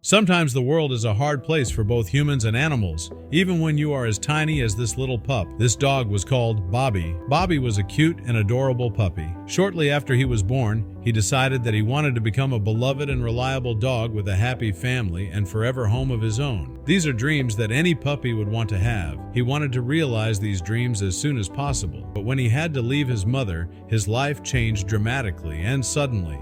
Sometimes the world is a hard place for both humans and animals, even when you are as tiny as this little pup. This dog was called Bobby. Bobby was a cute and adorable puppy. Shortly after he was born, he decided that he wanted to become a beloved and reliable dog with a happy family and forever home of his own. These are dreams that any puppy would want to have. He wanted to realize these dreams as soon as possible, but when he had to leave his mother, his life changed dramatically and suddenly.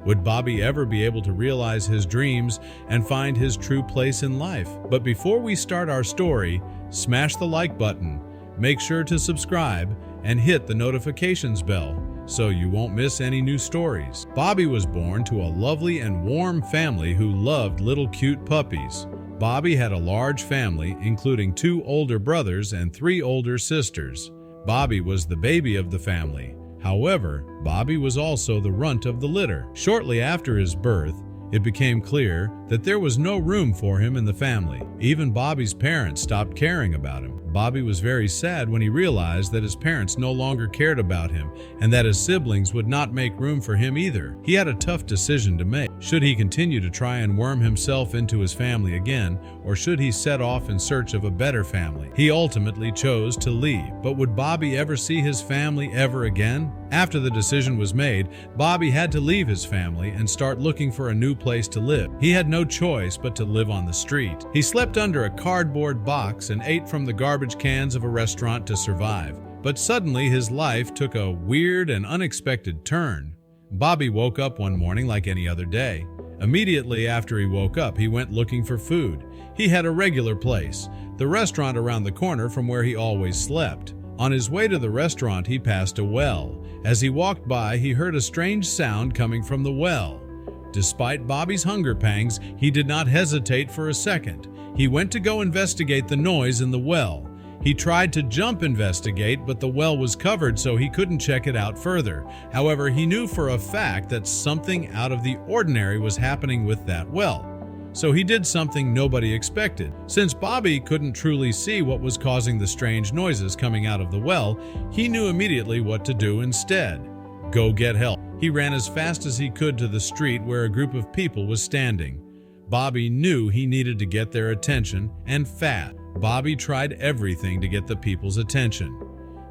Would Bobby ever be able to realize his dreams and find his true place in life? But before we start our story, smash the like button, make sure to subscribe, and hit the notifications bell so you won't miss any new stories. Bobby was born to a lovely and warm family who loved little cute puppies. Bobby had a large family, including 2 older brothers and 3 older sisters. Bobby was the baby of the family. However, Bobby was also the runt of the litter. Shortly after his birth, it became clear that there was no room for him in the family. Even Bobby's parents stopped caring about him. Bobby was very sad when he realized that his parents no longer cared about him and that his siblings would not make room for him either. He had a tough decision to make. Should he continue to try and worm himself into his family again, or should he set off in search of a better family? He ultimately chose to leave. But would Bobby ever see his family ever again? After the decision was made, Bobby had to leave his family and start looking for a new place to live. He had no choice but to live on the street. He slept under a cardboard box and ate from the garbage cans of a restaurant to survive. But suddenly his life took a weird and unexpected turn. Bobby woke up one morning like any other day. Immediately after he woke up, he went looking for food. He had a regular place, the restaurant around the corner from where he always slept. On his way to the restaurant, he passed a well. As he walked by, he heard a strange sound coming from the well. Despite Bobby's hunger pangs, he did not hesitate for a second. He went to go investigate the noise in the well. He tried to jump investigate, but the well was covered, so he couldn't check it out further. However, he knew for a fact that something out of the ordinary was happening with that well. So he did something nobody expected. Since Bobby couldn't truly see what was causing the strange noises coming out of the well, he knew immediately what to do instead. Go get help. He ran as fast as he could to the street where a group of people was standing. Bobby knew he needed to get their attention, and fast. Bobby tried everything to get the people's attention.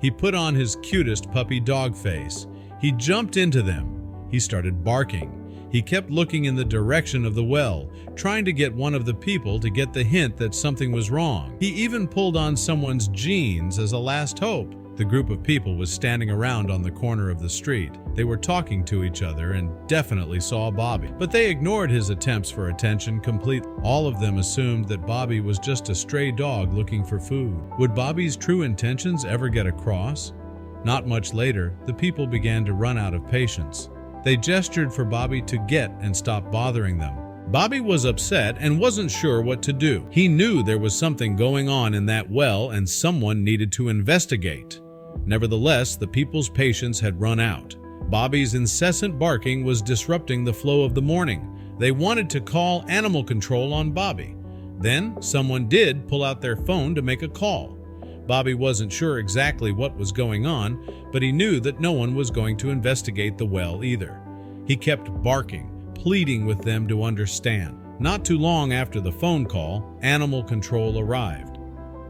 He put on his cutest puppy dog face. He jumped into them. He started barking. He kept looking in the direction of the well, trying to get one of the people to get the hint that something was wrong. He even pulled on someone's jeans as a last hope. The group of people was standing around on the corner of the street. They were talking to each other and definitely saw Bobby, but they ignored his attempts for attention completely. All of them assumed that Bobby was just a stray dog looking for food. Would Bobby's true intentions ever get across? Not much later, the people began to run out of patience. They gestured for Bobby to get and stop bothering them. Bobby was upset and wasn't sure what to do. He knew there was something going on in that well and someone needed to investigate. Nevertheless, the people's patience had run out. Bobby's incessant barking was disrupting the flow of the morning. They wanted to call animal control on Bobby. Then, someone did pull out their phone to make a call. Bobby wasn't sure exactly what was going on, but he knew that no one was going to investigate the well either. He kept barking, pleading with them to understand. Not too long after the phone call, animal control arrived.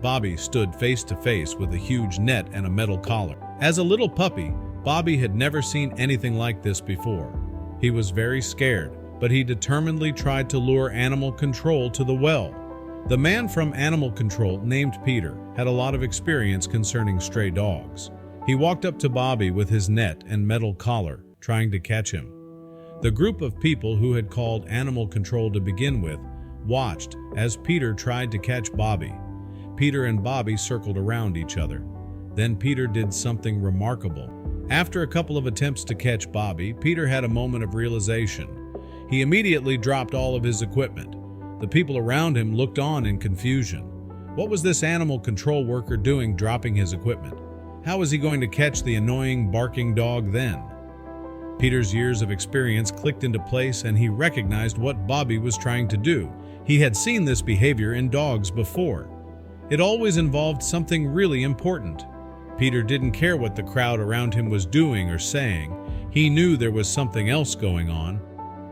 Bobby stood face to face with a huge net and a metal collar. As a little puppy, Bobby had never seen anything like this before. He was very scared, but he determinedly tried to lure animal control to the well. The man from animal control, named Peter, had a lot of experience concerning stray dogs. He walked up to Bobby with his net and metal collar, trying to catch him. The group of people who had called animal control to begin with watched as Peter tried to catch Bobby. Peter and Bobby circled around each other. Then Peter did something remarkable. After a couple of attempts to catch Bobby, Peter had a moment of realization. He immediately dropped all of his equipment. The people around him looked on in confusion. What was this animal control worker doing dropping his equipment? How was he going to catch the annoying barking dog then? Peter's years of experience clicked into place and he recognized what Bobby was trying to do. He had seen this behavior in dogs before. It always involved something really important. Peter didn't care what the crowd around him was doing or saying. He knew there was something else going on.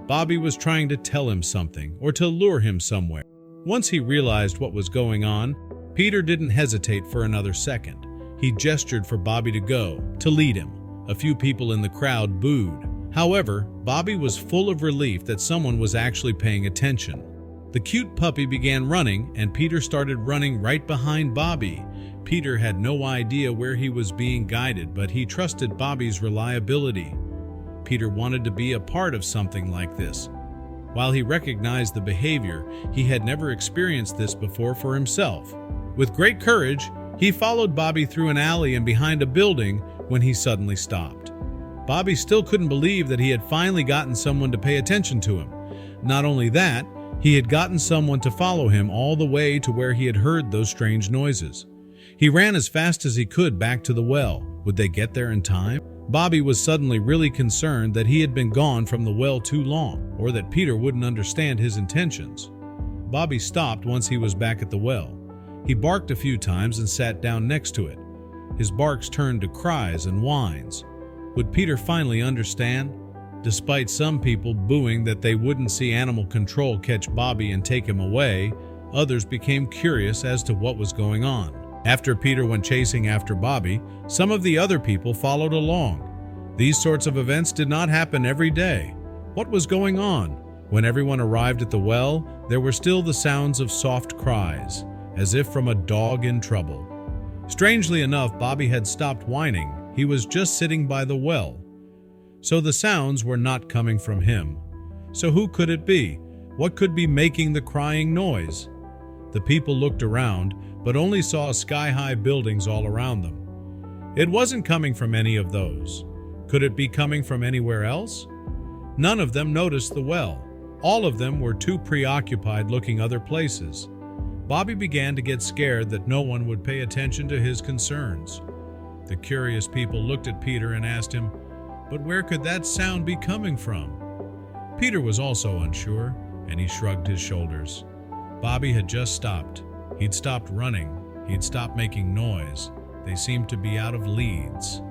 Bobby was trying to tell him something or to lure him somewhere. Once he realized what was going on, Peter didn't hesitate for another second. He gestured for Bobby to go, to lead him. A few people in the crowd booed. However, Bobby was full of relief that someone was actually paying attention. The cute puppy began running, and Peter started running right behind Bobby. Peter had no idea where he was being guided, but he trusted Bobby's reliability. Peter wanted to be a part of something like this. While he recognized the behavior, he had never experienced this before for himself. With great courage, he followed Bobby through an alley and behind a building when he suddenly stopped. Bobby still couldn't believe that he had finally gotten someone to pay attention to him. Not only that, he had gotten someone to follow him all the way to where he had heard those strange noises. He ran as fast as he could back to the well. Would they get there in time? Bobby was suddenly really concerned that he had been gone from the well too long, or that Peter wouldn't understand his intentions. Bobby stopped once he was back at the well. He barked a few times and sat down next to it. His barks turned to cries and whines. Would Peter finally understand? Despite some people booing that they wouldn't see animal control catch Bobby and take him away, others became curious as to what was going on. After Peter went chasing after Bobby, some of the other people followed along. These sorts of events did not happen every day. What was going on? When everyone arrived at the well, there were still the sounds of soft cries, as if from a dog in trouble. Strangely enough, Bobby had stopped whining. He was just sitting by the well. So the sounds were not coming from him. So who could it be? What could be making the crying noise? The people looked around, but only saw sky-high buildings all around them. It wasn't coming from any of those. Could it be coming from anywhere else? None of them noticed the well. All of them were too preoccupied looking other places. Bobby began to get scared that no one would pay attention to his concerns. The curious people looked at Peter and asked him, "But where could that sound be coming from?" Peter was also unsure, and he shrugged his shoulders. Bobby had just stopped. He'd stopped running. He'd stopped making noise. They seemed to be out of leads.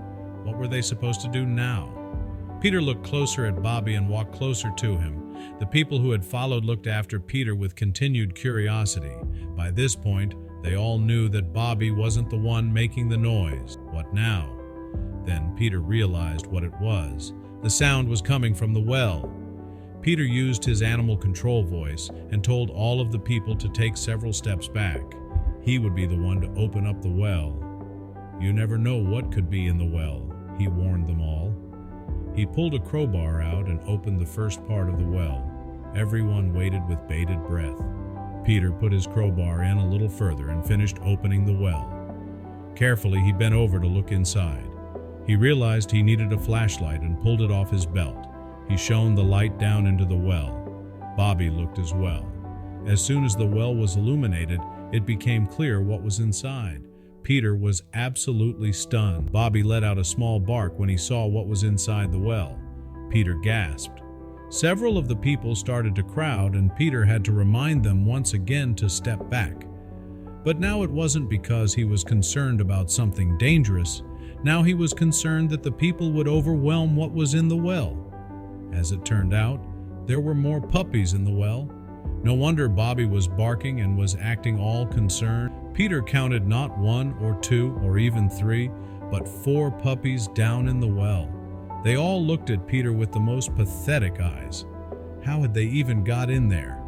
What were they supposed to do now? Peter looked closer at Bobby and walked closer to him. The people who had followed looked after Peter with continued curiosity. By this point, they all knew that Bobby wasn't the one making the noise. What now? Then Peter realized what it was. The sound was coming from the well. Peter used his animal control voice and told all of the people to take several steps back. He would be the one to open up the well. "You never know what could be in the well," he warned them all. He pulled a crowbar out and opened the first part of the well. Everyone waited with bated breath. Peter put his crowbar in a little further and finished opening the well. Carefully, he bent over to look inside. He realized he needed a flashlight and pulled it off his belt. He shone the light down into the well. Bobby looked as well. As soon as the well was illuminated, it became clear what was inside. Peter was absolutely stunned. Bobby let out a small bark when he saw what was inside the well. Peter gasped. Several of the people started to crowd, and Peter had to remind them once again to step back. But now it wasn't because he was concerned about something dangerous. Now he was concerned that the people would overwhelm what was in the well. As it turned out, there were more puppies in the well. No wonder Bobby was barking and was acting all concerned. Peter counted not one or two or even three, but 4 puppies down in the well. They all looked at Peter with the most pathetic eyes. How had they even got in there?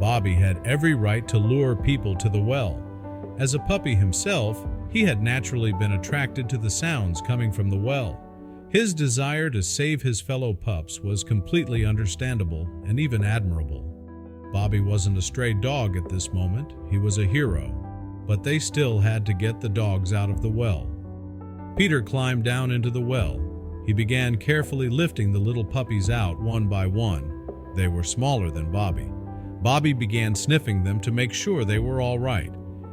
Bobby had every right to lure people to the well. As a puppy himself, he had naturally been attracted to the sounds coming from the well. His desire to save his fellow pups was completely understandable and even admirable. Bobby wasn't a stray dog at this moment, he was a hero, but they still had to get the dogs out of the well. Peter climbed down into the well. He began carefully lifting the little puppies out one by one. They were smaller than Bobby. Bobby began sniffing them to make sure they were all right.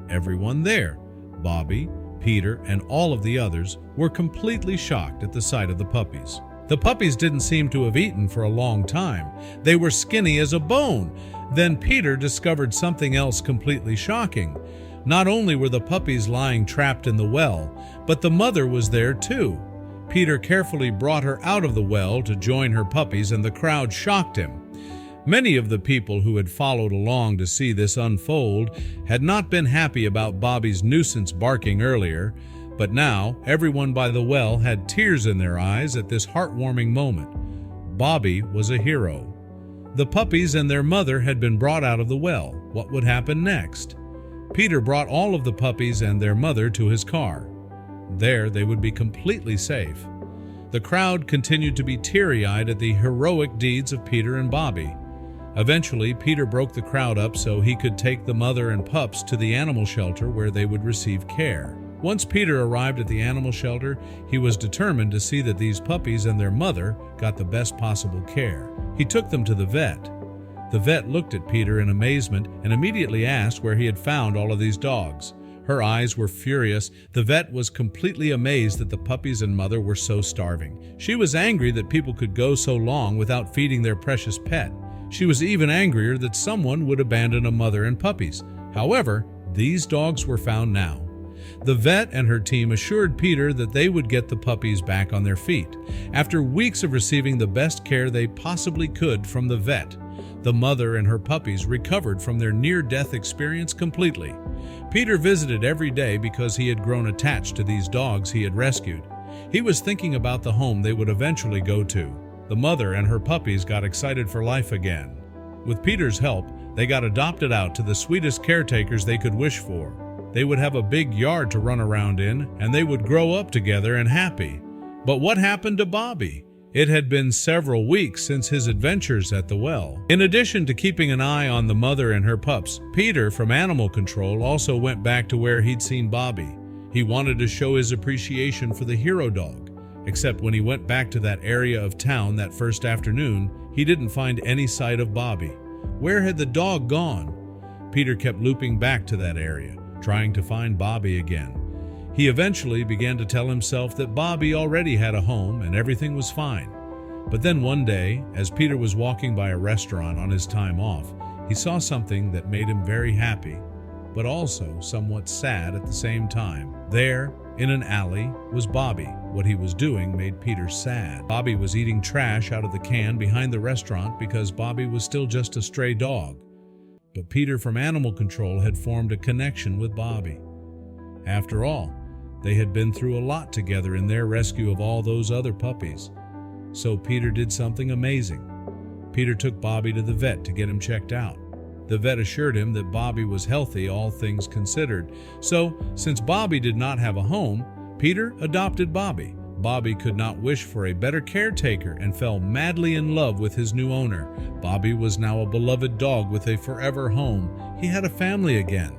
Everyone there, Bobby, Peter, and all of the others, were completely shocked at the sight of the puppies. The puppies didn't seem to have eaten for a long time. They were skinny as a bone. Then Peter discovered something else completely shocking. Not only were the puppies lying trapped in the well, but the mother was there too. Peter carefully brought her out of the well to join her puppies, and the crowd shocked him. Many of the people who had followed along to see this unfold had not been happy about Bobby's nuisance barking earlier, but now everyone by the well had tears in their eyes at this heartwarming moment. Bobby was a hero. The puppies and their mother had been brought out of the well. What would happen next? Peter brought all of the puppies and their mother to his car. There they would be completely safe. The crowd continued to be teary-eyed at the heroic deeds of Peter and Bobby. Eventually, Peter broke the crowd up so he could take the mother and pups to the animal shelter where they would receive care. Once Peter arrived at the animal shelter, he was determined to see that these puppies and their mother got the best possible care. He took them to the vet. The vet looked at Peter in amazement and immediately asked where he had found all of these dogs. Her eyes were furious. The vet was completely amazed that the puppies and mother were so starving. She was angry that people could go so long without feeding their precious pet. She was even angrier that someone would abandon a mother and puppies. However, these dogs were found now. The vet and her team assured Peter that they would get the puppies back on their feet. After weeks of receiving the best care they possibly could from the vet, the mother and her puppies recovered from their near-death experience completely. Peter visited every day because he had grown attached to these dogs he had rescued. He was thinking about the home they would eventually go to. The mother and her puppies got excited for life again. With Peter's help, they got adopted out to the sweetest caretakers they could wish for. They would have a big yard to run around in, and they would grow up together and happy. But what happened to Bobby? It had been several weeks since his adventures at the well. In addition to keeping an eye on the mother and her pups, Peter from Animal Control also went back to where he'd seen Bobby. He wanted to show his appreciation for the hero dog. Except when he went back to that area of town that first afternoon, he didn't find any sight of Bobby. Where had the dog gone? Peter kept looping back to that area, trying to find Bobby again. He eventually began to tell himself that Bobby already had a home and everything was fine. But then one day, as Peter was walking by a restaurant on his time off, he saw something that made him very happy, but also somewhat sad at the same time. There, in an alley, was Bobby. What he was doing made Peter sad. Bobby was eating trash out of the can behind the restaurant because Bobby was still just a stray dog. But Peter from Animal Control had formed a connection with Bobby. After all, they had been through a lot together in their rescue of all those other puppies. So Peter did something amazing. Peter took Bobby to the vet to get him checked out. The vet assured him that Bobby was healthy, all things considered. So, since Bobby did not have a home, Peter adopted Bobby. Bobby could not wish for a better caretaker and fell madly in love with his new owner. Bobby was now a beloved dog with a forever home. He had a family again.